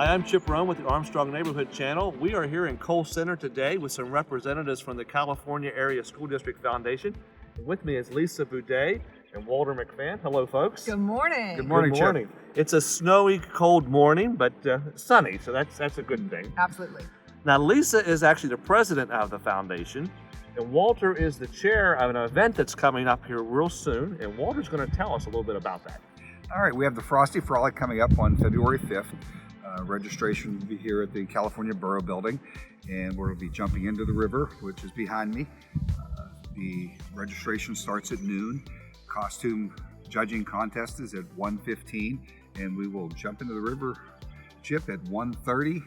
Hi, I'm Chip Romp with the Armstrong Neighborhood Channel. We are here in Cole Center today with some representatives from the California Area School District Foundation. And with me is Lisa Boudet and Walter McFan. Hello, folks. Good morning. Good morning, Chip. It's a snowy, cold morning, but sunny, so that's a good thing. Absolutely. Now, Lisa is actually the president of the foundation, and Walter is the chair of an event that's coming up here real soon, and Walter's going to tell us a little bit about that. All right, we have the Frosty Frolic coming up on February 5th. Registration will be here at the California Borough Building, and we'll be jumping into the river, which is behind me. The registration starts at noon. Costume judging contest is at 1:15, and we will jump into the river, Chip, at 1:30,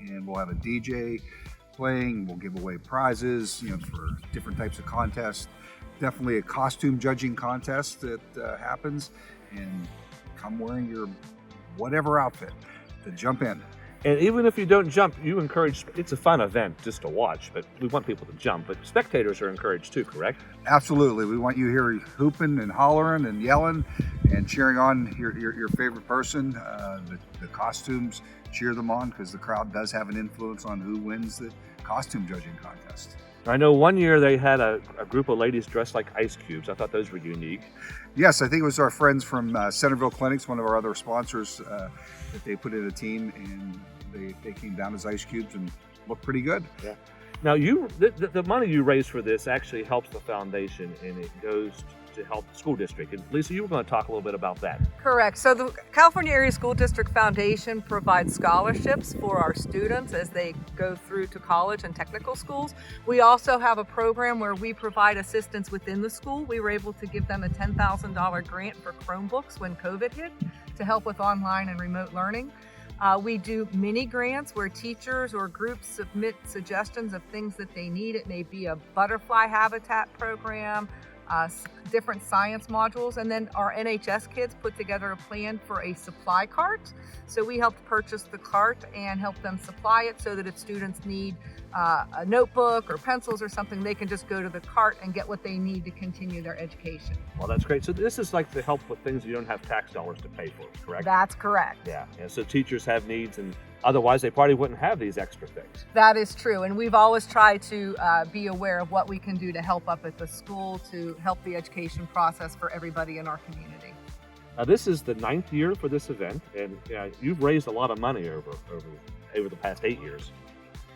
and we'll have a DJ playing. We'll give away prizes, for different types of contests. Definitely a costume judging contest that happens, and come wearing your whatever outfit to jump in. And even if you don't jump, you encourage, it's a fun event just to watch, but we want people to jump, but spectators are encouraged too, correct? Absolutely. We want you here hooping and hollering and yelling and cheering on your favorite person. The costumes, cheer them on, because the crowd does have an influence on who wins the costume judging contest. I know one year they had a group of ladies dressed like ice cubes. I thought those were unique. Yes, I think it was our friends from Centerville Clinics, one of our other sponsors, that they put in a team, and they came down as ice cubes and looked pretty good. Yeah. Now, the money you raise for this actually helps the foundation, and it goes to help the school district. And Lisa, you were going to talk a little bit about that. Correct. So the California Area School District Foundation provides scholarships for our students as they go through to college and technical schools. We also have a program where we provide assistance within the school. We were able to give them a $10,000 grant for Chromebooks when COVID hit to help with online and remote learning. We do mini grants where teachers or groups submit suggestions of things that they need. It may be a butterfly habitat program, different science modules, and then our NHS kids put together a plan for a supply cart. So we helped purchase the cart and help them supply it so that if students need a notebook or pencils or something, they can just go to the cart and get what they need to continue their education. Well, that's great. So this is like to help with things you don't have tax dollars to pay for, correct? That's correct. Yeah. So teachers have needs, and otherwise they probably wouldn't have these extra things. That is true, and we've always tried to be aware of what we can do to help up at the school to help the education process for everybody in our community. Now, this is the 9th year for this event, and you've raised a lot of money over the past 8 years.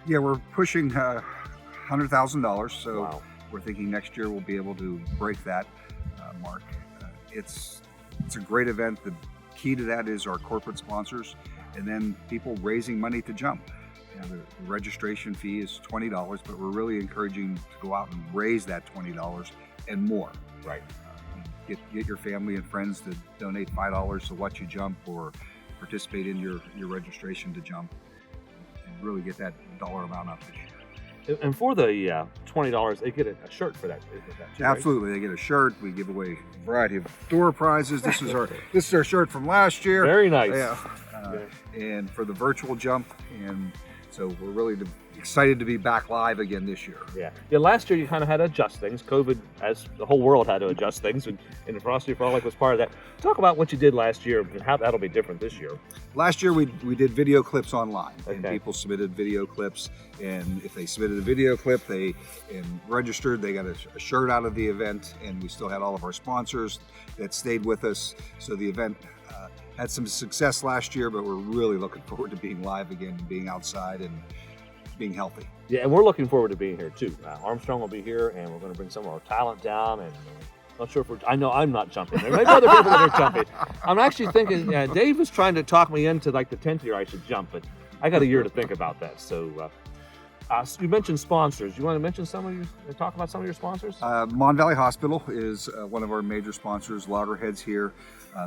Yeah, we're pushing $100,000, so Wow. We're thinking next year we'll be able to break that mark. It's a great event. The key to that is our corporate sponsors, and then people raising money to jump. The registration fee is $20, but we're really encouraging to go out and raise that $20 and more. Right. Get your family and friends to donate $5 to watch you jump, or participate in your registration to jump, and really get that dollar amount up this year. And for the $20, they get a shirt for that. Isn't that too, right? Absolutely, they get a shirt. We give away a variety of door prizes. This is our shirt from last year. Very nice. Yeah. And for the virtual jump, and so we're really excited to be back live again this year. Yeah. Last year you kind of had to adjust things. COVID, as the whole world had to adjust things, and the Frosty Frolic was part of that. Talk about what you did last year and how that'll be different this year. Last year we did video clips online, and Okay. people submitted video clips, and if they submitted a video clip and registered, they got a shirt out of the event, and we still had all of our sponsors that stayed with us. So the event had some success last year, but we're really looking forward to being live again and being outside and being healthy. Yeah, and we're looking forward to being here too. Armstrong will be here, and we're going to bring some of our talent down. And not sure if I know I'm not jumping. There may be other people that are jumping. I'm actually thinking. Dave was trying to talk me into like the 10th year I should jump, but I got a year to think about that. So you mentioned sponsors. You want to mention talk about some of your sponsors? Mon Valley Hospital is one of our major sponsors. Loggerheads here,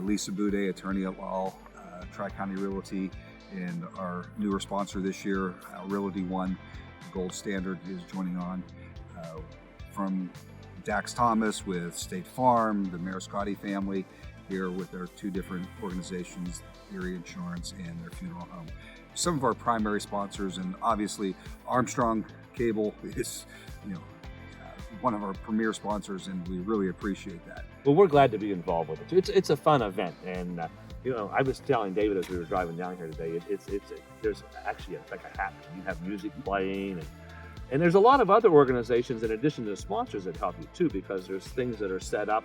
Lisa Boudet, attorney at law, Tri-County Realty, and our newer sponsor this year, Realty One, Gold Standard, is joining on. From Dax Thomas with State Farm, the Mariscotti family here with their two different organizations, Erie Insurance and their funeral home. Some of our primary sponsors, and obviously Armstrong Cable is, one of our premier sponsors, and we really appreciate that. Well, we're glad to be involved with it. It's a fun event, and You know, I was telling David as we were driving down here today, there's actually like a happy. You have music playing, and there's a lot of other organizations in addition to the sponsors that help you too, because there's things that are set up.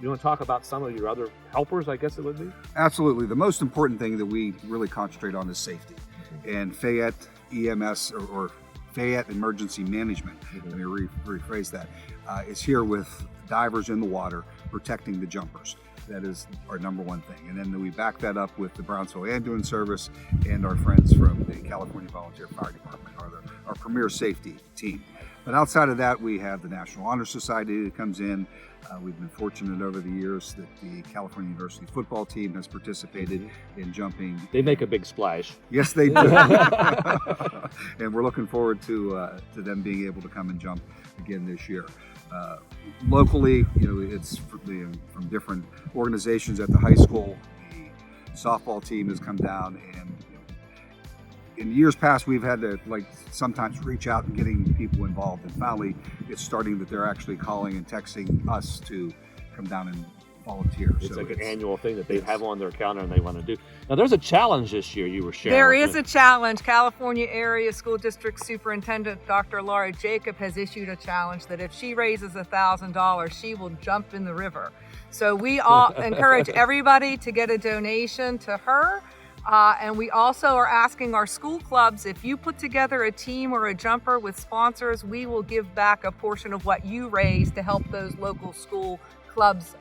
You want to talk about some of your other helpers, I guess it would be? Absolutely. The most important thing that we really concentrate on is safety. And Fayette EMS or Fayette Emergency Management, let me rephrase that, is here with divers in the water protecting the jumpers. That is our number one thing. And then we back that up with the Brownsville Ambulance Service and our friends from the California Volunteer Fire Department, our premier safety team. But outside of that, we have the National Honor Society that comes in. We've been fortunate over the years that the California University football team has participated in jumping. They make a big splash. Yes, they do. And we're looking forward to them being able to come and jump again this year. Locally, you know, it's from different organizations at the high school. The softball team has come down, and in years past, we've had to sometimes reach out and getting people involved. And finally, it's starting that they're actually calling and texting us to come down and volunteer. It's an annual thing that they have on their calendar and they want to do. Now, there's a challenge this year you were sharing. There is a challenge. California Area School District Superintendent Dr. Laura Jacob has issued a challenge that if she raises $1,000, she will jump in the river. So we all encourage everybody to get a donation to her. And we also are asking our school clubs, if you put together a team or a jumper with sponsors, we will give back a portion of what you raise to help those local school clubs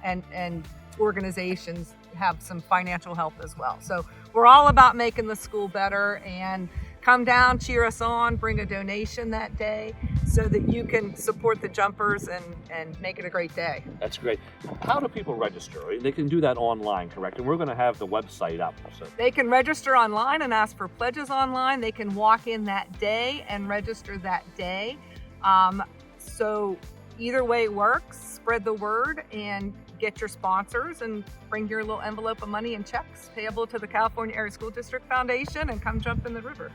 and organizations have some financial help as well. So we're all about making the school better, and come down, cheer us on, bring a donation that day so that you can support the jumpers and make it a great day. That's great. How do people register? They can do that online, correct? And we're going to have the website up. So they can register online and ask for pledges online. They can walk in that day and register that day. So either way works. Spread the word and get your sponsors and bring your little envelope of money and checks payable to the California Area School District Foundation and come jump in the river.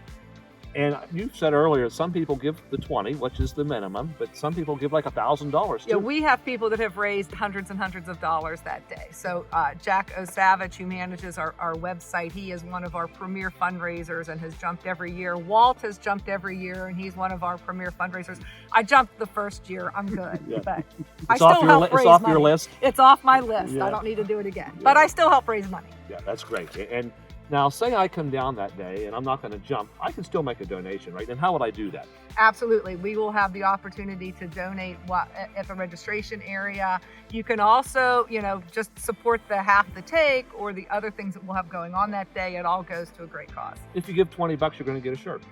And you said earlier, some people give the 20, which is the minimum, but some people give like $1,000 too. Yeah, we have people that have raised hundreds and hundreds of dollars that day. So Jack O'Savage, who manages our website, he is one of our premier fundraisers and has jumped every year. Walt has jumped every year, and he's one of our premier fundraisers. I jumped the first year, I'm good, but I still help raise money. It's off your list? It's off my list. Yeah. I don't need to do it again, but I still help raise money. Yeah, that's great. And now, say I come down that day and I'm not going to jump, I can still make a donation, right? And how would I do that? Absolutely. We will have the opportunity to donate at the registration area. You can also, just support the half the take or the other things that we'll have going on that day. It all goes to a great cause. If you give $20, you're going to get a shirt.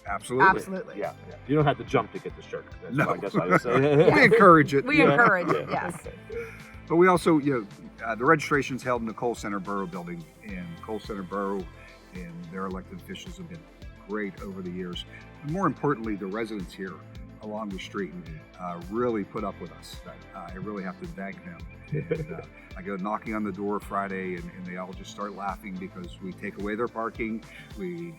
Absolutely. Yeah. You don't have to jump to get the shirt. That's no. what I guess I would say. We encourage it. We encourage it, yes. But we also, the registration is held in the Cole Center Borough building, and Cole Center Borough and their elected officials have been great over the years. And more importantly, the residents here along the street really put up with us. I really have to thank them. And, I go knocking on the door Friday, and they all just start laughing because we take away their parking, we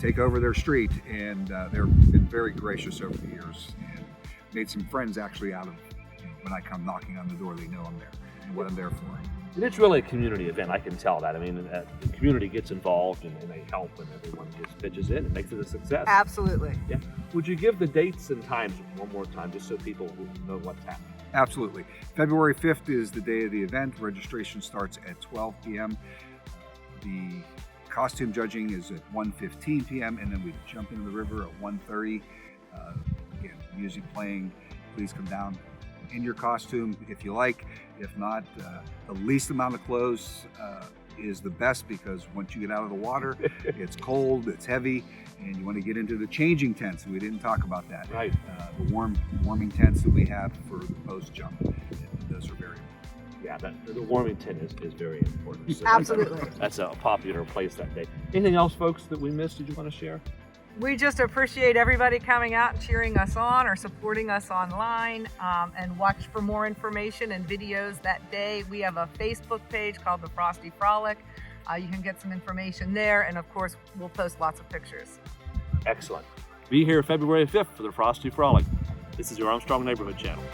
take over their street, and they've been very gracious over the years and made some friends actually out of when I come knocking on the door. They know I'm there and what I'm there for. And it's really a community event. I can tell that. I mean, the community gets involved and they help, and everyone just pitches in and makes it a success. Absolutely. Yeah. Would you give the dates and times one more time just so people know what's happening? Absolutely. February 5th is the day of the event. Registration starts at 12 p.m. The costume judging is at 1:15 p.m. and then we jump into the river at 1:30. Again, music playing. Please come down in your costume if you like. If not, the least amount of clothes is the best, because once you get out of the water, it's cold, it's heavy, and you want to get into the changing tents. We didn't talk about that. Right. The warming tents that we have for the post jump, those are very important. Yeah, the warming tent is very important. So Absolutely. That's a popular place that day. Anything else, folks, that we missed? Did you want to share? We just appreciate everybody coming out and cheering us on or supporting us online, and watch for more information and videos that day. We have a Facebook page called the Frosty Frolic. You can get some information there, and of course, we'll post lots of pictures. Excellent. Be here February 5th for the Frosty Frolic. This is your Armstrong Neighborhood Channel.